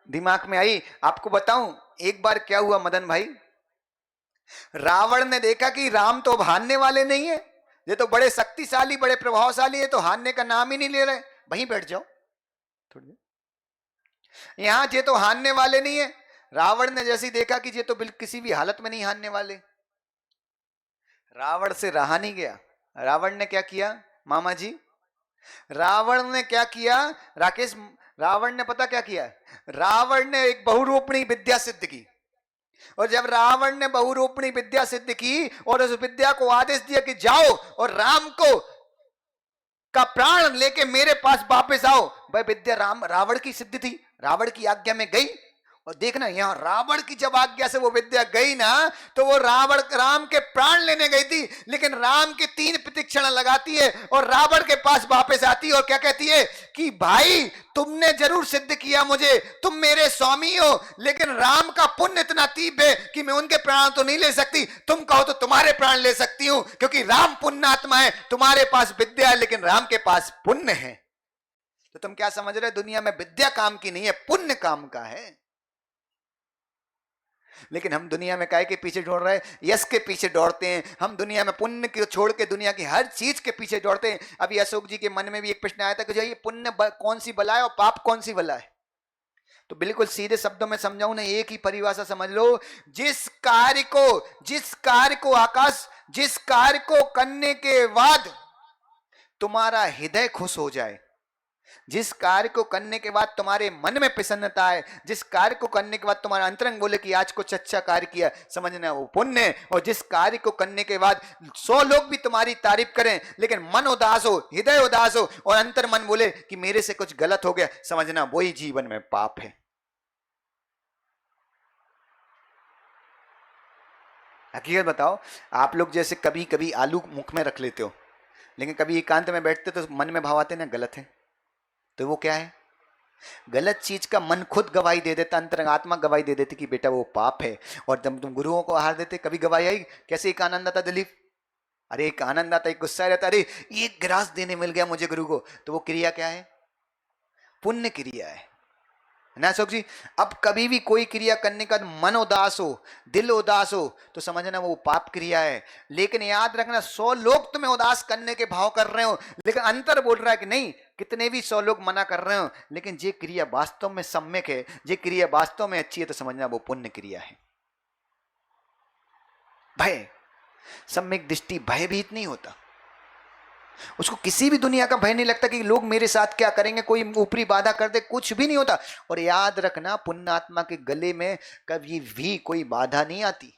Speaker 1: दिमाग में आई, आपको बताऊं। एक बार क्या हुआ मदन भाई, रावण ने देखा कि राम तो अब हारने वाले नहीं है, ये तो बड़े शक्तिशाली, बड़े प्रभावशाली है, तो हारने का नाम ही नहीं ले रहे। वहीं बैठ जाओ थोड़ी, यहां ये तो हारने वाले नहीं है। रावण ने जैसे देखा कि ये तो बिल्कुल किसी भी हालत में नहीं हारने वाले, रावण से रहा नहीं गया। रावण ने क्या किया मामा जी, रावण ने क्या किया राकेश, रावण ने पता क्या किया, रावण ने एक बहुरूपणी विद्या सिद्ध की। और जब रावण ने बहुरूपणी विद्या सिद्ध की और उस विद्या को आदेश दिया कि जाओ और राम को का प्राण लेके मेरे पास वापस आओ, वह विद्या रावण की सिद्ध थी, रावण की आज्ञा में गई। और देखना यहां रावण की जब आज्ञा से वो विद्या गई ना, तो वो रावण राम के प्राण लेने गई थी, लेकिन राम की 3 प्रतीक्षण लगाती है और रावण के पास वापस आती है और क्या कहती है कि भाई तुमने जरूर सिद्ध किया मुझे, तुम मेरे स्वामी हो, लेकिन राम का पुण्य इतना तीव्र है कि मैं उनके प्राण तो नहीं ले सकती, तुम कहो तो तुम्हारे प्राण ले सकती हूं, क्योंकि राम पुण्यात्मा है, तुम्हारे पास विद्या है लेकिन राम के पास पुण्य है। तो तुम क्या समझ रहे, दुनिया में विद्या काम की नहीं है, पुण्य काम का है। लेकिन हम दुनिया में काय के पीछे दौड़ रहे हैं, यश के पीछे दौड़ते हैं। हम दुनिया में पुण्य को छोड़ के दुनिया की हर चीज के पीछे दौड़ते हैं। अभी अशोक जी के मन में भी एक प्रश्न आया था कि ये पुण्य कौन सी बला है और पाप कौन सी बला है। तो बिल्कुल सीधे शब्दों में समझाऊं ना, एक ही परिभाषा समझ लो, जिस कार्य को आकाश, जिस कार्य को करने के बाद तुम्हारा हृदय खुश हो जाए, जिस कार्य को करने के बाद तुम्हारे मन में प्रसन्नता है, जिस कार्य को करने के बाद तुम्हारा अंतरंग बोले कि आज कुछ अच्छा कार्य किया, समझना वो पुण्य है। और जिस कार्य को करने के बाद 100 लोग भी तुम्हारी तारीफ करें लेकिन मन उदास हो, हृदय उदास हो और अंतर मन बोले कि मेरे से कुछ गलत हो गया, समझना वही जीवन में पाप है। हकीकत बताओ, आप लोग जैसे कभी कभी आलू मुख में रख लेते हो, लेकिन कभी एकांत में बैठते तो मन में भाव आते ना गलत है, तो वो क्या है? गलत चीज का मन खुद गवाही दे देता, अंतरंगात्मा गवाही दे देती कि बेटा वो पाप है। और जब तुम गुरुओं को आहार देते, कभी गवाही आई? कैसे एक आनंद आता दिलीप? अरे एक आनंद आता, एक गुस्सा रहता, अरे एक गिलास देने मिल गया मुझे गुरु को, तो वो क्रिया क्या है? पुण्य क्रिया है ना अशोक जी? अब कभी भी कोई क्रिया करने का मन उदास हो, दिल उदास हो, तो समझना वो पाप क्रिया है। लेकिन याद रखना, 100 लोग तुम्हें उदास करने के भाव कर रहे हो, लेकिन अंतर बोल रहा है कि नहीं, कितने भी 100 लोग मना कर रहे हो, लेकिन जे क्रिया वास्तव में सम्यक है, जे क्रिया वास्तव में अच्छी है, तो समझना वो पुण्य क्रिया है। भय, सम्यक दृष्टि भयभीत नहीं होता, उसको किसी भी दुनिया का भय नहीं लगता कि लोग मेरे साथ क्या करेंगे, कोई ऊपरी बाधा कर दे, कुछ भी नहीं होता। और याद रखना, पुण्यात्मा के गले में कभी भी कोई बाधा नहीं आती।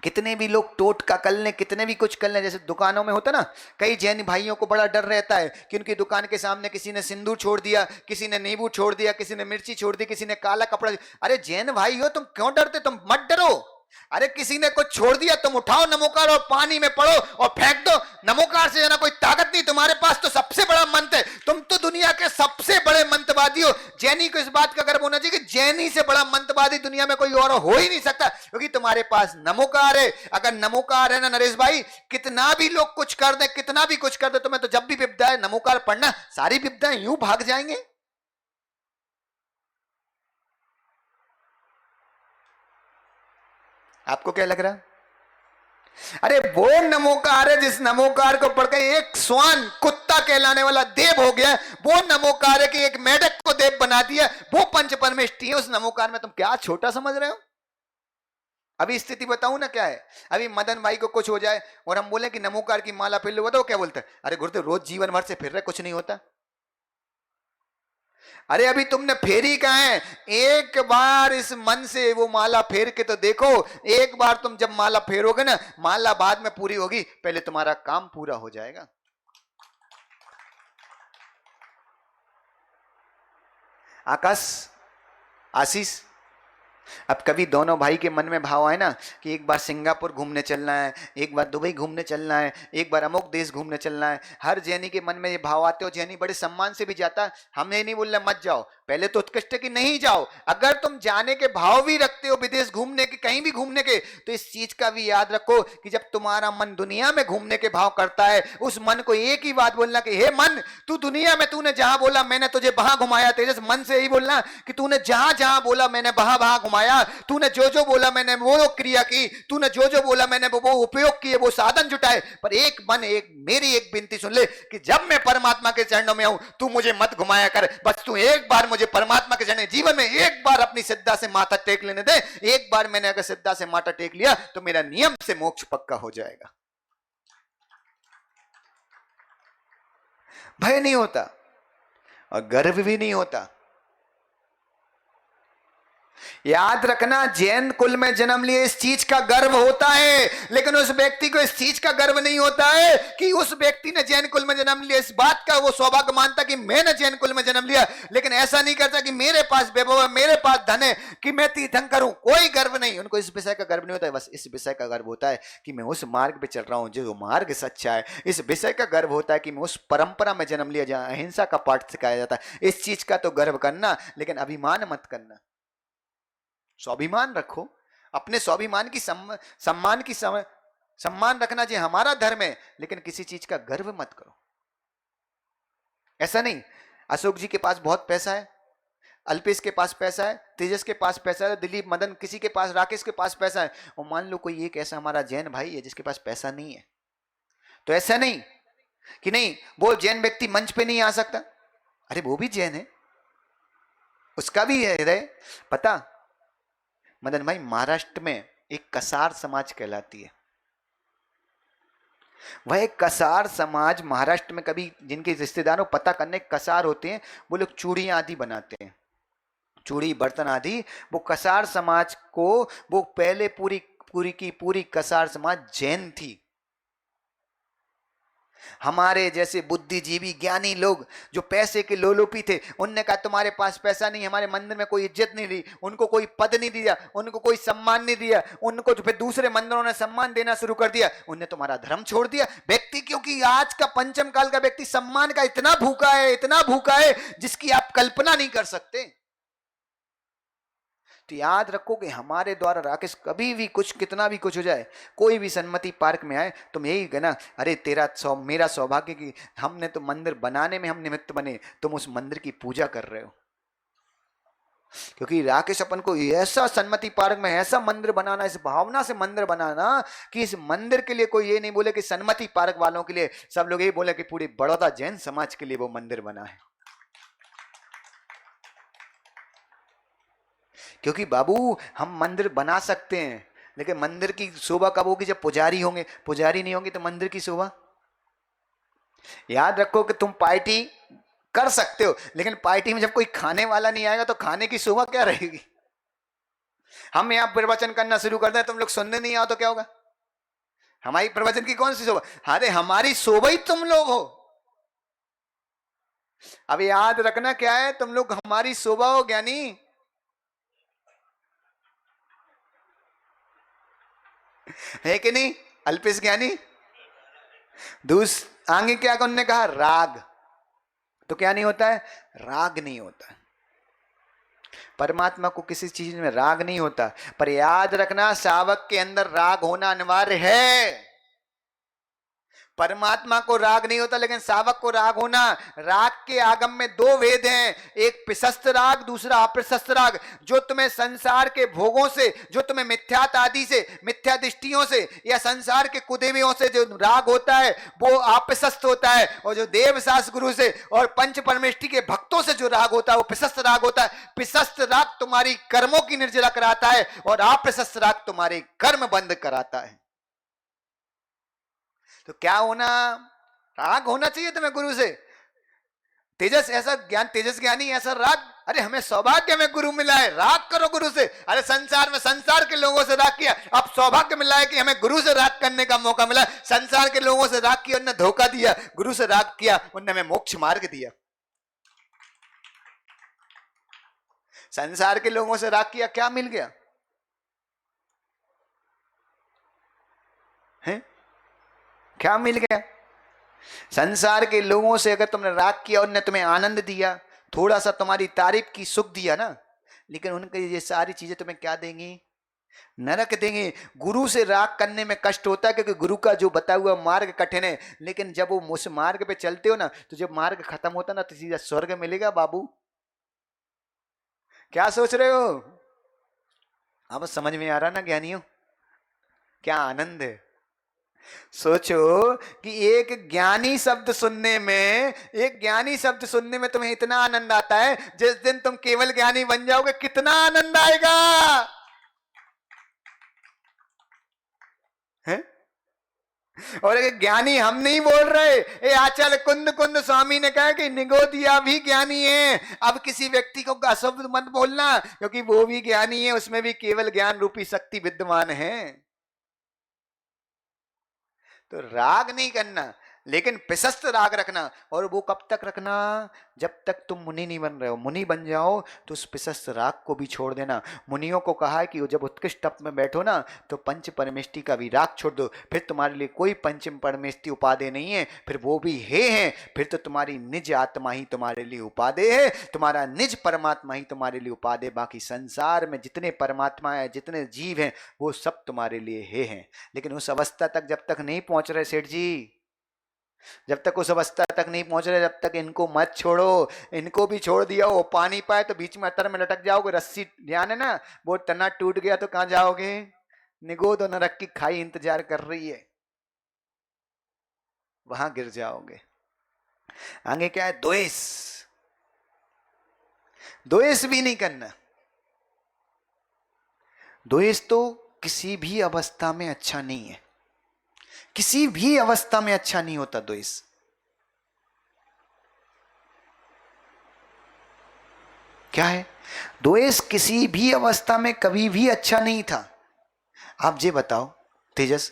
Speaker 1: कितने भी लोग टोटका कर लें, कितने भी कुछ कर लें, जैसे दुकानों में होता ना, कई जैन भाइयों को बड़ा डर रहता है कि उनकी दुकान के सामने किसी ने सिंदूर छोड़ दिया, किसी ने नींबू छोड़ दिया, किसी ने मिर्ची छोड़ दी, किसी ने काला कपड़ा। अरे जैन भाई हो, तुम क्यों डरते? तुम मत डरो। अरे किसी ने कुछ छोड़ दिया, तुम उठाओ नमोकार और पानी में पड़ो और फेंक दो। नमोकार से जना कोई ताकत नहीं तुम्हारे पास, तो सबसे बड़ा मंत्र है, तुम तो दुनिया के सबसे बड़े मंत्रवादी हो। जैनी को इस बात का गर्व होना चाहिए कि जैनी से बड़ा मंत्रवादी दुनिया में कोई और हो ही नहीं सकता, क्योंकि तुम्हारे पास नमोकार है। अगर नमोकार है ना नरेश भाई, कितना भी लोग कुछ कर दे, कितना भी कुछ कर दे, तुम्हें तो जब भी विपदा है नमोकार पढ़ना, सारी विपदाएं यूं भाग जाएंगे। आपको क्या लग रहा? अरे वो नमोकार है जिस नमोकार को पढ़कर एक स्वान कुत्ता कहलाने वाला देव हो गया। वो नमोकार है कि एक मेढक को देव बना दिया। वो पंच परमेष्टि है उस नमोकार में। तुम क्या छोटा समझ रहे हो? अभी स्थिति बताऊं ना क्या है। अभी मदन भाई को कुछ हो जाए और हम बोले कि नमोकार की माला फिर लो, बताओ क्या बोलते हैं? अरे गुरुदेव रोज जीवन भर से फिर रहे, कुछ नहीं होता। अरे अभी तुमने फेरी कहा है, एक बार इस मन से वो माला फेर के तो देखो। एक बार तुम जब माला फेरोगे ना, माला बाद में पूरी होगी, पहले तुम्हारा काम पूरा हो जाएगा। आकाश, आशीष, अब कभी दोनों भाई के मन में भाव आए ना कि एक बार सिंगापुर घूमने चलना है, एक बार दुबई घूमने चलना है, एक बार अमुक देश घूमने चलना है। हर जैनी के मन में ये भाव आते हो। जैनी बड़े सम्मान से भी जाता है। हम ये नहीं बोल रहे मत जाओ, पहले तो उत्कृष्ट कि नहीं जाओ। अगर तुम जाने के भाव भी रखते हो विदेश घूमने के, कहीं भी घूमने के, तो इस चीज का भी याद रखो कि जब तुम्हारा मन दुनिया में घूमने के भाव करता है, उस मन को एक ही बात बोलना कि हे मन, तू दुनिया में तूने जहां बोला मैंने तुझे वहां घुमाया। तेजस, मन से यही बोलना कि तूने जहां जहां बोला मैंने वहां वहां घुमाया। तूने जो जो बोला मैंने वो क्रिया की, तूने जो जो बोला मैंने वो उपयोग किए, वो साधन जुटाए। पर एक मन, एक मेरी एक विनती सुन ले कि जब मैं परमात्मा के चरणों में हूं, तू मुझे मत घुमाया कर। बस तू एक बार मुझे परमात्मा के चरण, जीवन में एक बार अपनी सिद्धा से माथा टेक लेने दे। एक बार मैंने अगर सिद्धा से माथा टेक लिया तो मेरा नियम से मोक्ष पक्का हो जाएगा। भय नहीं होता और गर्व भी नहीं होता। याद रखना, जैन कुल में जन्म लिए इस चीज का गर्व होता है, लेकिन उस व्यक्ति को इस चीज का गर्व नहीं होता है कि उस व्यक्ति ने जैन कुल में जन्म लिया। इस बात का वो सौभाग्य मानता कि मैंने जैन कुल में जन्म लिया, लेकिन ऐसा नहीं करता कि मेरे पास वैभव है, मेरे पास धन है, कि मैं तीर्थंकर हूं। कोई गर्व नहीं, उनको इस विषय का गर्व नहीं होता है। बस इस विषय का गर्व होता है कि मैं उस मार्ग पे चल रहा हूं जो मार्ग सच्चा है। इस विषय का गर्व होता है कि मैं उस परंपरा में जन्म लिया जहां अहिंसा का पाठ सिखाया जाता है। इस चीज का तो गर्व करना, लेकिन अभिमान मत करना। स्वाभिमान रखो, अपने स्वाभिमान की सम्मान की सम्मान रखना जो हमारा धर्म है, लेकिन किसी चीज का गर्व मत करो। ऐसा नहीं, अशोक जी के पास बहुत पैसा है, अल्पेश के पास पैसा है, तेजस के पास पैसा है, दिलीप, मदन, किसी के पास, राकेश के पास पैसा है, और मान लो कोई एक ऐसा हमारा जैन भाई है जिसके पास पैसा नहीं है, तो ऐसा नहीं कि नहीं वो जैन व्यक्ति मंच पे नहीं आ सकता। अरे वो भी जैन है, उसका भी है हृदय। पता मदन भाई, महाराष्ट्र में एक कसार समाज कहलाती है। वह एक कसार समाज महाराष्ट्र में, कभी जिनके रिश्तेदारों पता करने, कसार होते हैं, वो लोग चूड़ियां आदि बनाते हैं, चूड़ी बर्तन आदि। वो कसार समाज को, वो पहले पूरी पूरी की पूरी कसार समाज जैन थी। हमारे जैसे बुद्धिजीवी ज्ञानी लोग जो पैसे के लोलुपी थे, उनने कहा तुम्हारे पास पैसा नहीं, हमारे मंदिर में कोई इज्जत नहीं दी, उनको कोई पद नहीं दिया, उनको कोई सम्मान नहीं दिया, उनको तो फिर दूसरे मंदिरों ने सम्मान देना शुरू कर दिया, उनने तुम्हारा धर्म छोड़ दिया। व्यक्ति, क्योंकि आज का पंचम काल का व्यक्ति सम्मान का इतना भूखा है, इतना भूखा है जिसकी आप कल्पना नहीं कर सकते। तो याद रखो कि हमारे द्वारा राकेश कभी भी कुछ, कितना भी कुछ हो जाए, कोई भी सन्मति पार्क में आए, तुम यही कहना अरे मेरा सौभाग्य कि हमने तो मंदिर बनाने में हम निमित्त बने, तुम उस मंदिर की पूजा कर रहे हो। क्योंकि राकेश अपन को ऐसा सन्मति पार्क में ऐसा मंदिर बनाना, इस भावना से मंदिर बनाना कि इस मंदिर के लिए कोई ये नहीं बोले कि सन्मति पार्क वालों के लिए, सब लोग यही बोले कि पूरी बड़ौदा जैन समाज के लिए वो मंदिर बना है। क्योंकि बाबू हम मंदिर बना सकते हैं, लेकिन मंदिर की शोभा कब होगी? जब पुजारी होंगे। पुजारी नहीं होंगे तो मंदिर की शोभा। याद रखो कि तुम पार्टी कर सकते हो, लेकिन पार्टी में जब कोई खाने वाला नहीं आएगा तो खाने की शोभा क्या रहेगी? हम यहाँ प्रवचन करना शुरू कर दें, तुम लोग सुनने नहीं आओ तो क्या होगा? हमारी प्रवचन की कौन सी शोभा? अरे हमारी शोभा ही तुम लोग हो। अब याद रखना क्या है, तुम लोग हमारी शोभा हो ज्ञानी। है कि नहीं अल्पेश ज्ञानी? आगे क्या उन्होंने कहा? राग। तो क्या नहीं होता है? राग नहीं होता। परमात्मा को किसी चीज में राग नहीं होता। पर याद रखना, सावक के अंदर राग होना अनिवार्य है। परमात्मा को राग नहीं होता, लेकिन सावक को राग होना। राग के आगम में दो भेद हैं, एक प्रशस्त राग, दूसरा अप्रशस्त राग। जो तुम्हें संसार के भोगों से, जो तुम्हें मिथ्यात आदि से, मिथ्या दृष्टियों से या संसार के कुदेवियों से जो राग होता है वो अप्रशस्त होता है, और जो देव शास्त्र गुरु से और पंच परमेष्टि के भक्तों से जो राग होता है वो प्रशस्त राग होता है। प्रशस्त राग तुम्हारी कर्मों की निर्जला कराता है और अप्रशस्त राग तुम्हारे कर्म बंद कराता है। तो क्या होना? राग होना चाहिए तुम्हें गुरु से। तेजस ऐसा ज्ञान, तेजस ज्ञानी ऐसा राग, अरे हमें सौभाग्य में गुरु मिला है, राग करो गुरु से। अरे संसार में संसार के लोगों से राग किया, अब सौभाग्य मिला है कि हमें गुरु से राग करने का मौका मिला। संसार के लोगों से राग किया, उन्होंने धोखा दिया। गुरु से राग किया, उन्होंने हमें मोक्ष मार्ग दिया। संसार के लोगों से राग किया, क्या मिल गया है? क्या मिल गया? संसार के लोगों से अगर तुमने राग किया, उन्होंने तुम्हें आनंद दिया, थोड़ा सा तुम्हारी तारीफ की, सुख दिया ना, लेकिन उनकी ये सारी चीजें तुम्हें क्या देंगी? नरक देंगे। गुरु से राग करने में कष्ट होता है, क्योंकि गुरु का जो बताया हुआ मार्ग कठिन है, लेकिन जब वो उस मार्ग पे चलते हो ना, तो जब मार्ग खत्म होता ना, तो सीधा स्वर्ग मिलेगा बाबू। क्या सोच रहे हो? अब समझ में आ रहा ना ज्ञानियों? क्या आनंद है। सोचो कि एक ज्ञानी शब्द सुनने में, एक ज्ञानी शब्द सुनने में तुम्हें इतना आनंद आता है, जिस दिन तुम केवल ज्ञानी बन जाओगे कितना आनंद आएगा है? और एक ज्ञानी हम नहीं बोल रहे, ये आचार्य कुंद कुंद स्वामी ने कहा कि निगोदिया भी ज्ञानी है। अब किसी व्यक्ति को अशुभ मत बोलना, क्योंकि वो भी ज्ञानी है, उसमें भी केवल ज्ञान रूपी शक्ति विद्यमान है। तो राग नहीं करना, लेकिन प्रशस्त राग रखना। और वो कब तक रखना? जब तक तुम मुनि नहीं बन रहे हो। मुनि बन जाओ तो उस प्रशस्त राग को भी छोड़ देना। मुनियों को कहा है कि जब उत्कृष्ट तप में बैठो ना, तो पंच परमेष्टि का भी राग छोड़ दो। फिर तुम्हारे लिए कोई पंचम परमेष्टि उपाधि नहीं है, फिर वो भी हे हैं। फिर तो तुम्हारी निज आत्मा ही तुम्हारे लिए उपाधि है, तुम्हारा निज परमात्मा ही तुम्हारे लिए उपाधि है। बाकी संसार में जितने परमात्मा है, जितने जीव हैं, वो सब तुम्हारे लिए हे हैं। लेकिन उस अवस्था तक जब तक नहीं पहुंच रहे सेठ जी, जब तक उस अवस्था तक नहीं पहुंच रहे, जब तक इनको मत छोड़ो। इनको भी छोड़ दिया हो, पानी पाए तो बीच में अतर में लटक जाओगे। रस्सी ध्यान है ना, वो तना टूट गया तो कहां जाओगे? निगोद और नरक की खाई इंतजार कर रही है, वहां गिर जाओगे। आगे क्या है? द्वेष। द्वेष भी नहीं करना। द्वेष तो किसी भी अवस्था में अच्छा नहीं है, किसी भी अवस्था में अच्छा नहीं होता द्वेष। क्या है? द्वेष किसी भी अवस्था में कभी भी अच्छा नहीं था। आप ये बताओ तेजस,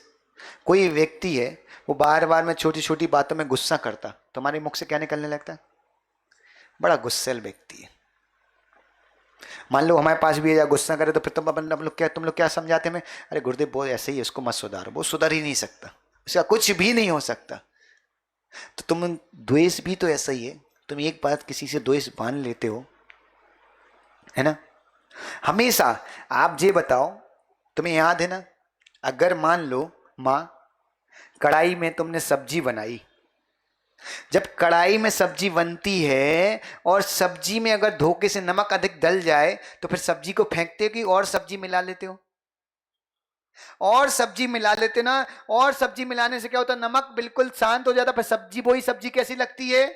Speaker 1: कोई व्यक्ति है वो बार बार में छोटी छोटी बातों में गुस्सा करता, तुम्हारे मुख से क्या निकलने लगता है? बड़ा गुस्सैल व्यक्ति है। मान लो हमारे पास भी है, या गुस्सा करे तो फिर तुम लोग क्या समझाते हैं? अरे गुरुदेव वो ऐसे ही है, उसको मत सुधारो, वो सुधर ही नहीं सकता, उसका कुछ भी नहीं हो सकता। तो तुम द्वेष भी तो ऐसा ही है, तुम एक बात किसी से द्वेष बांध लेते हो, है ना? हमेशा आप ये बताओ, तुम्हें याद है ना, अगर मान लो माँ कढ़ाई में तुमने सब्जी बनाई, जब कढ़ाई में सब्जी बनती है और सब्जी में अगर धोखे से नमक अधिक डल जाए तो फिर सब्जी को फेंकते हो कि और सब्जी मिला लेते हो? और सब्जी मिला लेते ना। और सब्जी मिलाने से क्या होता है? नमक बिल्कुल शांत हो जाता, फिर सब्जी, वही सब्जी कैसी लगती है?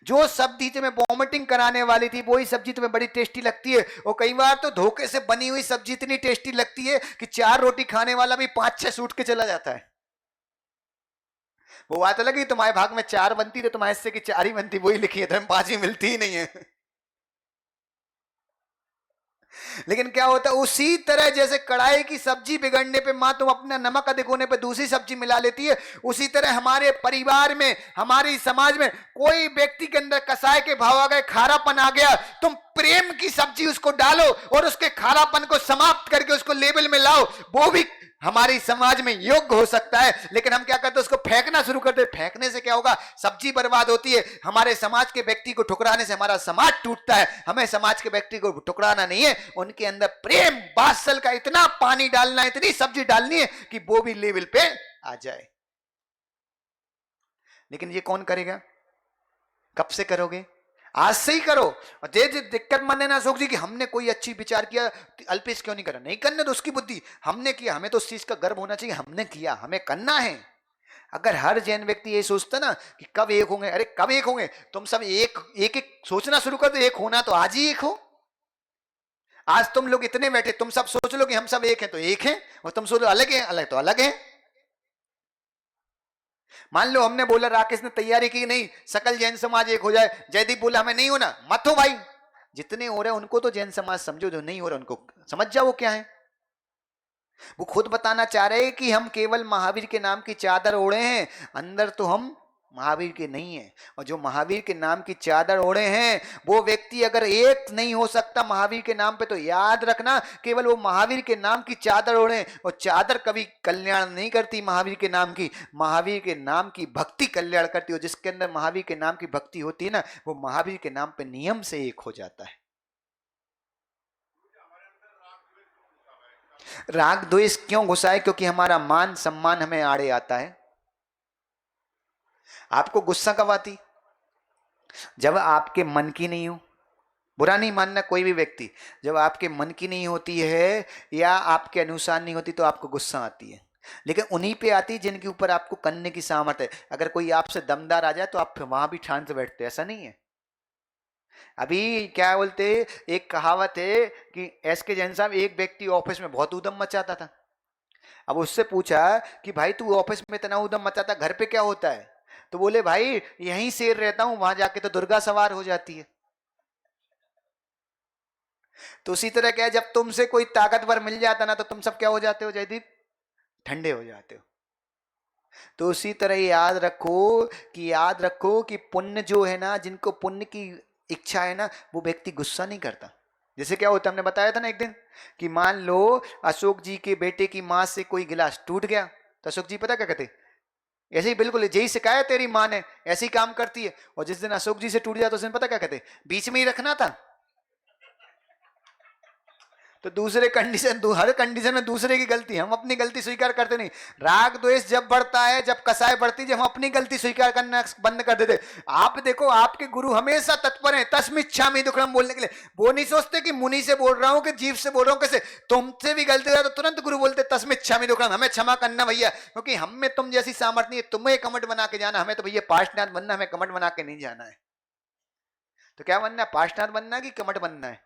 Speaker 1: जो सब्जी तुम्हें वॉमिटिंग कराने वाली थी वही सब्जी तुम्हें बड़ी टेस्टी लगती है। और कई बार तो धोखे से बनी हुई सब्जी इतनी टेस्टी लगती है कि 4 रोटी खाने वाला भी 5-6 सूट के चला जाता है। वो बात अलग है, तुम्हारे भाग में 4 बनती तो तुम्हारे हिस्से की 4 ही बनती, वही लिखी है, तुम्हें 5 ही मिलती ही नहीं है। लेकिन क्या होता है, उसी तरह जैसे कढ़ाई की सब्जी बिगड़ने पे मां तुम अपना नमक अधिक होने पे दूसरी सब्जी मिला लेती है, उसी तरह हमारे परिवार में, हमारी समाज में कोई व्यक्ति के अंदर कसाय के भाव आ गए, खारापन आ गया, तुम प्रेम की सब्जी उसको डालो और उसके खारापन को समाप्त करके उसको लेवल में लाओ, वो भी हमारी समाज में योग्य हो सकता है। लेकिन हम क्या करते हैं? उसको फेंकना शुरू करते। फेंकने से क्या होगा? सब्जी बर्बाद होती है। हमारे समाज के व्यक्ति को ठुकराने से हमारा समाज टूटता है। हमें समाज के व्यक्ति को ठुकराना नहीं है, उनके अंदर प्रेम वात्सल का इतना पानी डालना है, इतनी सब्जी डालनी है कि वो भी लेवल पे आ जाए। लेकिन ये कौन करेगा? कब से करोगे? आज से ही करो। और जे दिक्कत मानने ना अशोक जी कि हमने कोई अच्छी विचार किया, अल्पेश क्यों नहीं करा? नहीं करने तो उसकी बुद्धि, हमने किया, हमें तो उस चीज का गर्व होना चाहिए, हमने किया, हमें करना है। अगर हर जैन व्यक्ति ये सोचता ना कि कब एक होंगे, अरे कब एक होंगे? तुम सब एक एक, एक सोचना शुरू कर दो, एक होना तो आज ही एक हो। आज तुम लोग इतने बैठे, तुम सब सोच लो कि हम सब एक हैं तो एक हैं, और तुम सोचो अलग है, अलग तो अलग है। मान लो हमने बोला, राकेश ने तैयारी की, नहीं सकल जैन समाज एक हो जाए, जयदीप बोला हमें नहीं होना, मत हो भाई, जितने हो रहे हैं उनको तो जैन समाज समझो, जो नहीं हो रहा उनको समझ जाओ क्या है। वो खुद बताना चाह रहे हैं कि हम केवल महावीर के नाम की चादर ओढ़े हैं, अंदर तो हम महावीर के नहीं है। और जो महावीर के नाम की चादर ओढ़े हैं वो व्यक्ति अगर एक नहीं हो सकता महावीर के नाम पे, तो याद रखना केवल वो महावीर के नाम की चादर ओढ़े, और चादर कभी कल्याण नहीं करती महावीर के नाम की। महावीर के नाम की भक्ति कल्याण करती हो। जिसके अंदर महावीर के नाम की भक्ति होती है ना, वो महावीर के नाम पे नियम से एक हो जाता है। राग द्वेष क्यों घुसा है? क्योंकि हमारा मान सम्मान हमें आड़े आता है। आपको गुस्सा कब आती? जब आपके मन की नहीं हो। बुरा नहीं मानना कोई भी व्यक्ति, जब आपके मन की नहीं होती है या आपके अनुसार नहीं होती तो आपको गुस्सा आती है। लेकिन उन्हीं पे आती है जिनके ऊपर आपको करने की सामर्थ्य है। अगर कोई आपसे दमदार आ जाए तो आप वहां भी ठान से बैठते, ऐसा नहीं है। अभी क्या बोलते, एक कहावत है कि एस के जैन साहब, एक व्यक्ति ऑफिस में बहुत उदम मचाता था। अब उससे पूछा कि भाई तू ऑफिस में इतना उदम मचाता, घर पे क्या होता है? तो बोले भाई यहीं शेर रहता हूं, वहां जाके तो दुर्गा सवार हो जाती है। तो उसी तरह क्या है, जब तुमसे कोई ताकतवर मिल जाता ना तो तुम सब क्या हो जाते हो जयदीप? ठंडे हो जाते हो। तो उसी तरह याद रखो कि पुण्य जो है ना, जिनको पुण्य की इच्छा है ना, वो व्यक्ति गुस्सा नहीं करता। जैसे क्या होता है, हमने बताया था ना एक दिन कि मान लो अशोक जी के बेटे की मां से कोई गिलास टूट गया, तो अशोक जी पता क्या कहते? ऐसे ही बिल्कुल यही सिखाया तेरी माँ ने, ऐसे ही काम करती है। और जिस दिन अशोक जी से टूट जाता, उस दिन पता क्या कहते? बीच में ही रखना था। तो दूसरे कंडीशन, हर कंडीशन में दूसरे की गलती, हम अपनी गलती स्वीकार करते नहीं। राग द्वेष जब बढ़ता है, जब कसाय बढ़ती है, जब हम अपनी गलती स्वीकार करना बंद कर देते। आप देखो आपके गुरु हमेशा तत्पर हैं तस्मिच्छामि दुक्कड़म बोलने के लिए। वो नहीं सोचते कि मुनि से बोल रहा हूं कि जीव से बोल रहा हूं। कैसे तुमसे भी गलती हो तो तुरंत गुरु बोलते तस्मिच्छामि दुक्कड़म, हमें क्षमा करना भैया, क्योंकि हम में तुम जैसी सामर्थ्य नहीं है। तुम्हें कमट बना के जाना, हमें तो भैया पार्षनाथ बनना, हमें कमट बना के नहीं जाना है। तो क्या बनना है? पार्षनाथ बनना है कि कमट बनना है?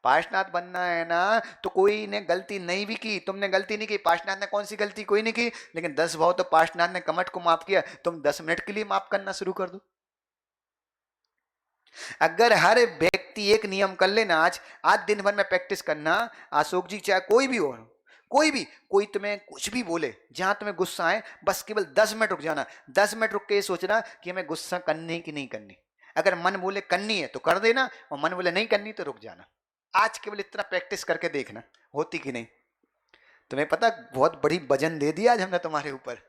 Speaker 1: पार्षनाथ बनना है ना, तो कोई ने गलती नहीं भी की, तुमने गलती नहीं की, पार्षनाथ ने कौन सी गलती? कोई नहीं की। लेकिन 10 भाव तो पार्षनाथ ने कमट को माफ किया, तुम 10 मिनट के लिए माफ करना शुरू कर दो। अगर हर व्यक्ति एक नियम कर लेना, आज आज दिन भर में प्रैक्टिस करना, अशोक जी चाहे कोई भी हो, कोई भी, कोई तुम्हें कुछ भी बोले, जहां तुम्हें गुस्सा आए, बस केवल 10 मिनट रुक जाना। 10 मिनट रुक के ये सोचना कि हमें गुस्सा करनी कि नहीं करनी। अगर मन बोले करनी है तो कर देना, और मन बोले नहीं करनी तो रुक जाना। आज केवल इतना प्रैक्टिस करके देखना होती कि नहीं। तुम्हें पता, बहुत बड़ी वजन दे दिया आज हमने तुम्हारे ऊपर।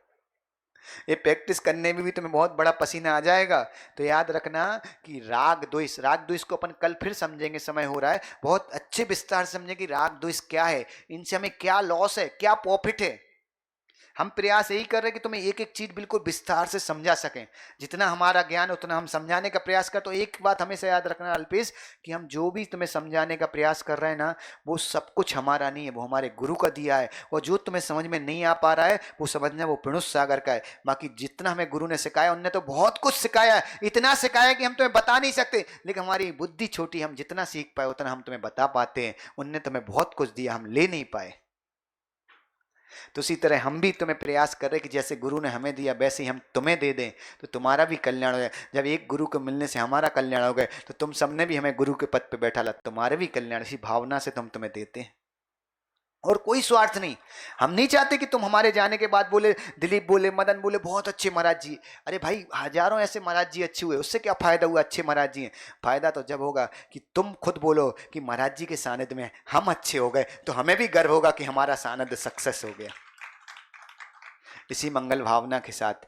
Speaker 1: ये प्रैक्टिस करने में भी तुम्हें बहुत बड़ा पसीना आ जाएगा। तो याद रखना कि राग द्वेष, राग द्वेष को अपन कल फिर समझेंगे, समय हो रहा है, बहुत अच्छे विस्तार से समझेंगे कि राग द्वेष क्या है, इनसे हमें क्या लॉस है, क्या प्रॉफिट है। हम प्रयास यही कर रहे हैं कि तुम्हें एक एक चीज बिल्कुल विस्तार से समझा सकें। जितना हमारा ज्ञान उतना हम समझाने का प्रयास कर। तो एक बात हमेशा याद रखना अल्पेश, कि हम जो भी तुम्हें समझाने का प्रयास कर रहे हैं ना, वो सब कुछ हमारा नहीं है, वो हमारे गुरु का दिया है। और जो तुम्हें समझ में नहीं आ पा रहा है वो समझना वो पिणुस सागर का है। बाकी जितना हमें गुरु ने सिखाया, उनने तो बहुत कुछ सिखाया है, इतना सिखाया कि हम तुम्हें बता नहीं सकते। लेकिन हमारी बुद्धि छोटी, हम जितना सीख पाए उतना हम तुम्हें बता पाते हैं। उनने तुम्हें बहुत कुछ दिया, हम ले नहीं पाए। तो इसी तरह हम भी तुम्हें प्रयास कर रहे कि जैसे गुरु ने हमें दिया वैसे ही हम तुम्हें दे दें, तो तुम्हारा भी कल्याण हो जाए। जब एक गुरु को मिलने से हमारा कल्याण हो गए, तो तुम सबने भी हमें गुरु के पद पे बैठा ला, तुम्हारे भी कल्याण। इसी भावना से तो हम तुम्हें देते हैं, और कोई स्वार्थ नहीं। हम नहीं चाहते कि तुम हमारे जाने के बाद बोले, दिलीप बोले, मदन बोले, बहुत अच्छे महाराज जी। अरे भाई, हजारों ऐसे महाराज जी अच्छे हुए, उससे क्या फायदा हुआ अच्छे महाराज जी हैं। फायदा तो जब होगा कि तुम खुद बोलो कि महाराज जी के सानिध्य में हम अच्छे हो गए, तो हमें भी गर्व होगा कि हमारा सानिध्य सक्सेस हो गया। इसी मंगल भावना के साथ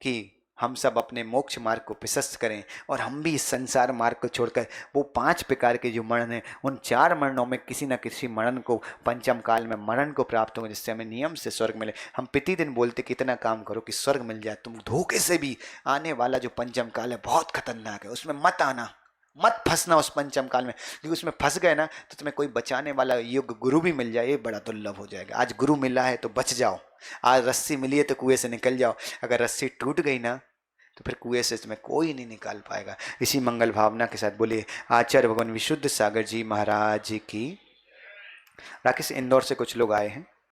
Speaker 1: कि हम सब अपने मोक्ष मार्ग को प्रशस्त करें, और हम भी इस संसार मार्ग को छोड़कर वो 5 प्रकार के जो मरण हैं, उन 4 मरणों में किसी न किसी मरण को, पंचम काल में मरण को प्राप्त होंगे, जिससे हमें नियम से स्वर्ग मिले। हम प्रतिदिन बोलते कितना काम करो कि स्वर्ग मिल जाए। तुम धोखे से भी, आने वाला जो पंचम काल है बहुत खतरनाक है, उसमें मत आना, मत फंसना उस पंचम काल में। लेकिन उसमें फंस गए ना, तो तुम्हें कोई बचाने वाला योग्य गुरु भी मिल जाए, ये बड़ा दुर्लभ हो जाएगा। आज गुरु मिला है तो बच जाओ, आज रस्सी मिली है तो कुएं से निकल जाओ। अगर रस्सी टूट गई ना, तो फिर कुएं से तुम्हें कोई नहीं निकाल पाएगा। इसी मंगल भावना के साथ बोलिए आचार्य भगवान विशुद्ध सागर जी महाराज की। राकेश, इंदौर से कुछ लोग आए हैं।